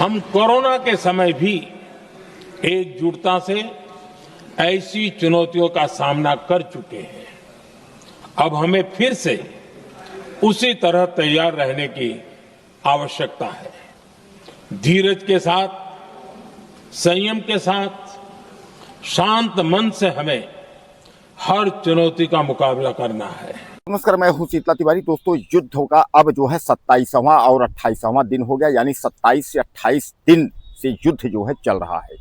हम कोरोना के समय भी एकजुटता से ऐसी चुनौतियों का सामना कर चुके हैं। अब हमें फिर से उसी तरह तैयार रहने की आवश्यकता है। धीरज के साथ, संयम के साथ, शांत मन से हमें हर चुनौती का मुकाबला करना है। नमस्कार, मैं हूं शीतला तिवारी। दोस्तों, युद्ध होगा अब जो है 27वां और 28वां दिन हो गया, यानी 27 से 28 दिन से युद्ध जो है चल रहा है।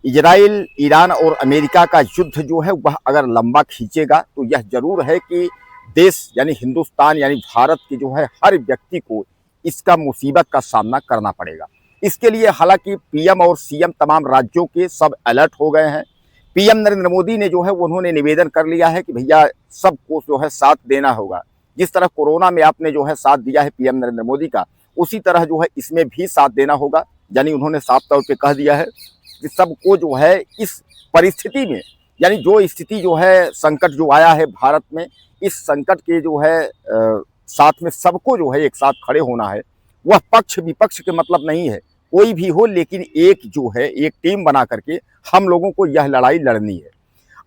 इजराइल, ईरान और अमेरिका का युद्ध जो है वह अगर लंबा खींचेगा तो यह जरूर है कि देश यानी हिंदुस्तान यानी भारत के जो है हर व्यक्ति को इसका मुसीबत का सामना करना पड़ेगा। इसके लिए हालांकि पीएम और सीएम तमाम राज्यों के सब अलर्ट हो गए हैं। पीएम नरेंद्र मोदी ने जो है उन्होंने निवेदन कर लिया है कि भैया सबको जो है साथ देना होगा। जिस तरह कोरोना में आपने जो है साथ दिया है पीएम नरेंद्र मोदी का, उसी तरह जो है इसमें भी साथ देना होगा। यानी उन्होंने साफ तौर पे कह दिया है कि सबको जो है इस परिस्थिति में, यानी जो स्थिति जो है संकट जो आया है भारत में, इस संकट के जो है साथ में सबको जो है एक साथ खड़े होना है। वह पक्ष विपक्ष के मतलब नहीं है, कोई भी हो, लेकिन एक जो है एक टीम बना करके हम लोगों को यह लड़ाई लड़नी है।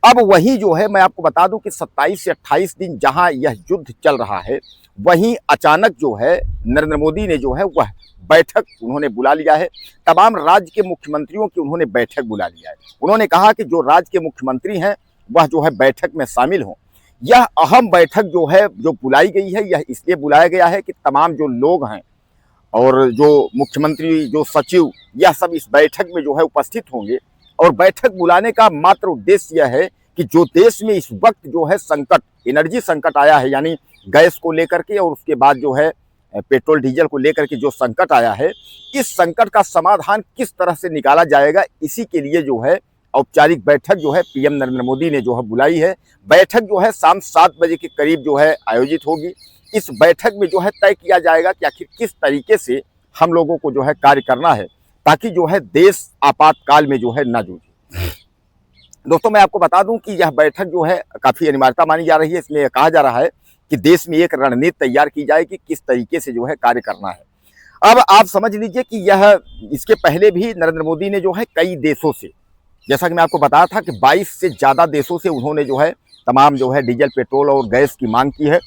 अब वही जो है मैं आपको बता दूं कि 27 से 28 दिन जहां यह युद्ध चल रहा है, वहीं अचानक जो है नरेंद्र मोदी ने जो है वह बैठक उन्होंने बुला लिया है। तमाम राज्य के मुख्यमंत्रियों की उन्होंने बैठक बुला लिया है। उन्होंने कहा कि जो राज्य के मुख्यमंत्री हैं वह जो है बैठक में शामिल हों। यह अहम बैठक जो है जो बुलाई गई है, यह इसलिए बुलाया गया है कि तमाम जो लोग हैं और जो मुख्यमंत्री, जो सचिव, यह सब इस बैठक में जो है उपस्थित होंगे। और बैठक बुलाने का मात्र उद्देश्य यह है कि जो देश में इस वक्त जो है संकट, एनर्जी संकट आया है, यानी गैस को लेकर के और उसके बाद जो है पेट्रोल डीजल को लेकर के जो संकट आया है, इस संकट का समाधान किस तरह से निकाला जाएगा, इसी के लिए जो है औपचारिक बैठक जो है पीएम नरेंद्र मोदी ने जो है बुलाई है। बैठक जो है शाम 7 बजे के करीब जो है आयोजित होगी। इस बैठक में जो है तय किया जाएगा कि आखिर किस तरीके से हम लोगों को जो है कार्य करना है, ताकि जो है देश आपातकाल में जो है ना जूझे। दोस्तों, मैं आपको बता दूं कि यह बैठक जो है काफी अनिवार्यता मानी जा रही है। इसमें यह कहा जा रहा है कि देश में एक रणनीति तैयार की जाए कि किस तरीके से जो है कार्य करना है। अब आप समझ लीजिए कि यह इसके पहले भी नरेंद्र मोदी ने जो है कई देशों से, जैसा कि मैं आपको बताया था कि 22 से ज्यादा देशों से उन्होंने जो है तमाम जो है डीजल, पेट्रोल और गैस की मांग की है।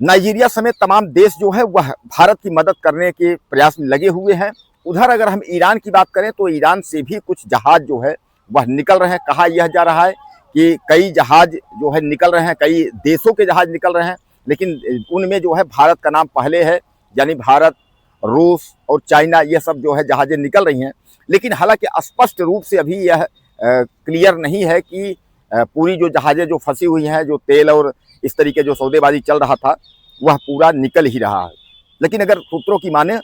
नाइजीरिया समेत तमाम देश जो है वह भारत की मदद करने के प्रयास में लगे हुए हैं। उधर अगर हम ईरान की बात करें तो ईरान से भी कुछ जहाज जो है वह निकल रहे हैं। कहा यह जा रहा है कि कई जहाज जो है निकल रहे हैं, कई देशों के जहाज निकल रहे हैं, लेकिन उनमें जो है भारत का नाम पहले है। यानी भारत, रूस और चाइना, ये सब जो है जहाजें निकल रही हैं। लेकिन हालांकि स्पष्ट रूप से अभी यह क्लियर नहीं है कि पूरी जो जहाजें जो फंसी हुई हैं, जो तेल और इस तरीके जो सौदेबाजी चल रहा था, वह पूरा निकल ही रहा है। लेकिन अगर सूत्रों की माने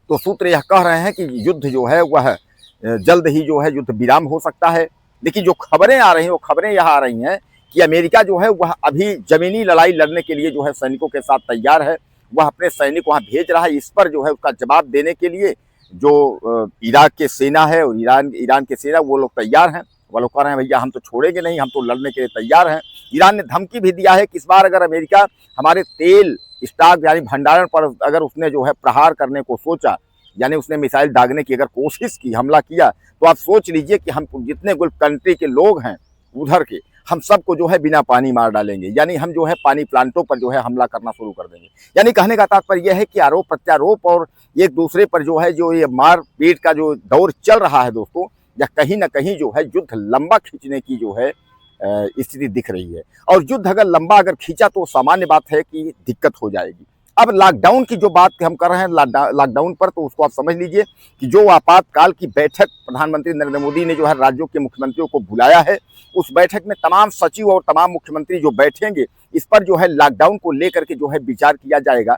तो सूत्र यह कह रहे हैं कि युद्ध जो है वह जल्द ही जो है युद्ध विराम हो सकता है। लेकिन जो खबरें आ रही हैं वो खबरें यह आ रही हैं कि अमेरिका जो है वह अभी जमीनी लड़ाई लड़ने के लिए जो है सैनिकों के साथ तैयार है। वह अपने सैनिक वहाँ भेज रहा है। इस पर जो है उसका जवाब देने के लिए जो इराक के सेना है और ईरान के सेना, वो लोग तैयार हैं। वो लोग कह रहे हैं भैया हम तो छोड़ेंगे नहीं, हम तो लड़ने के लिए तैयार हैं। ईरान ने धमकी भी दिया है कि इस बार अगर अमेरिका हमारे तेल स्टॉक यानी भंडारण पर अगर उसने जो है प्रहार करने को सोचा, यानी उसने मिसाइल दागने की अगर कोशिश की, हमला किया, तो आप सोच लीजिए कि हम जितने गल्फ कंट्री के लोग हैं उधर के, हम सबको जो है बिना पानी मार डालेंगे। यानी हम जो है पानी प्लांटों पर जो है हमला करना शुरू कर देंगे। यानी कहने का तात्पर्य यह है कि आरोप प्रत्यारोप और एक दूसरे पर जो है जो ये मार पीट का जो दौर चल रहा है दोस्तों, या कहीं ना कहीं जो है युद्ध लंबा खींचने की जो है स्थिति दिख रही है। और युद्ध अगर लंबा खींचा तो सामान्य बात है कि दिक्कत हो जाएगी। अब लॉकडाउन की जो बात हम कर रहे हैं लॉकडाउन पर, तो उसको आप समझ लीजिए कि जो आपातकाल की बैठक प्रधानमंत्री नरेंद्र मोदी ने जो है राज्यों के मुख्यमंत्रियों को बुलाया है, उस बैठक में तमाम सचिव और तमाम मुख्यमंत्री जो बैठेंगे, इस पर जो है लॉकडाउन को लेकर के जो है विचार किया जाएगा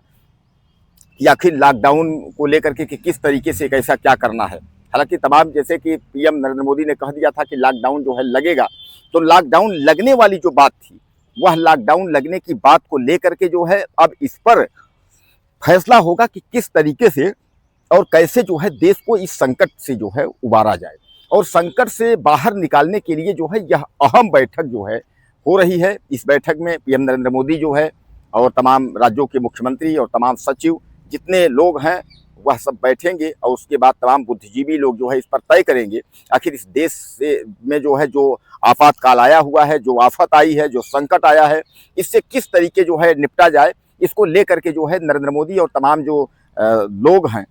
कि आखिर लॉकडाउन को लेकर के कि किस तरीके से कैसा क्या करना है। हालांकि तमाम, जैसे कि पीएम नरेंद्र मोदी ने कह दिया था कि लॉकडाउन जो है लगेगा, तो लॉकडाउन लगने वाली जो बात थी, वह लॉकडाउन लगने की बात को लेकर के जो है अब इस पर फैसला होगा कि किस तरीके से और कैसे जो है देश को इस संकट से जो है उबारा जाए। और संकट से बाहर निकालने के लिए जो है यह अहम बैठक जो है हो रही है। इस बैठक में पीएम नरेंद्र मोदी जो है और तमाम राज्यों के मुख्यमंत्री और तमाम सचिव जितने लोग हैं वह सब बैठेंगे और उसके बाद तमाम बुद्धिजीवी लोग जो है इस पर तय करेंगे आखिर इस देश से में जो है जो आपातकाल आया हुआ है, जो आफत आई है, जो संकट आया है, इससे किस तरीके जो है निपटा जाए, इसको लेकर के जो है नरेंद्र मोदी और तमाम जो लोग हैं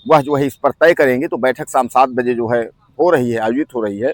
वह जो है इस पर तय करेंगे। तो बैठक शाम 7 बजे जो है हो रही है, आयोजित हो रही है।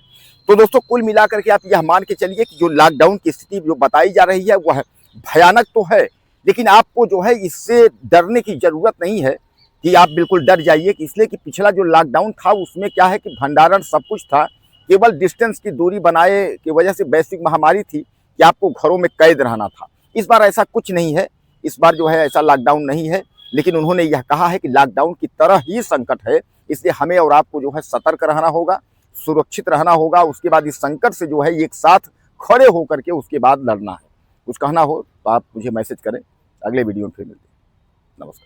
तो दोस्तों कुल मिलाकर के आप यह मान के चलिए कि जो लॉकडाउन की स्थिति जो बताई जा रही है वह भयानक तो है, लेकिन आपको जो है इससे डरने की जरूरत नहीं है कि आप बिल्कुल डर जाइए, कि इसलिए कि पिछला जो लॉकडाउन था उसमें क्या है कि भंडारण सब कुछ था, केवल डिस्टेंस की दूरी बनाए की वजह से वैश्विक महामारी थी कि आपको घरों में कैद रहना था। इस बार ऐसा कुछ नहीं है, इस बार जो है ऐसा लॉकडाउन नहीं है, लेकिन उन्होंने यह कहा है कि लॉकडाउन की तरह ही संकट है, इसलिए हमें और आपको जो है सतर्क रहना होगा, सुरक्षित रहना होगा। उसके बाद इस संकट से जो है एक साथ खड़े होकर के उसके बाद लड़ना है। कुछ कहना हो तो आप मुझे मैसेज करें, अगले वीडियो में फिर मिलते हैं। नमस्कार।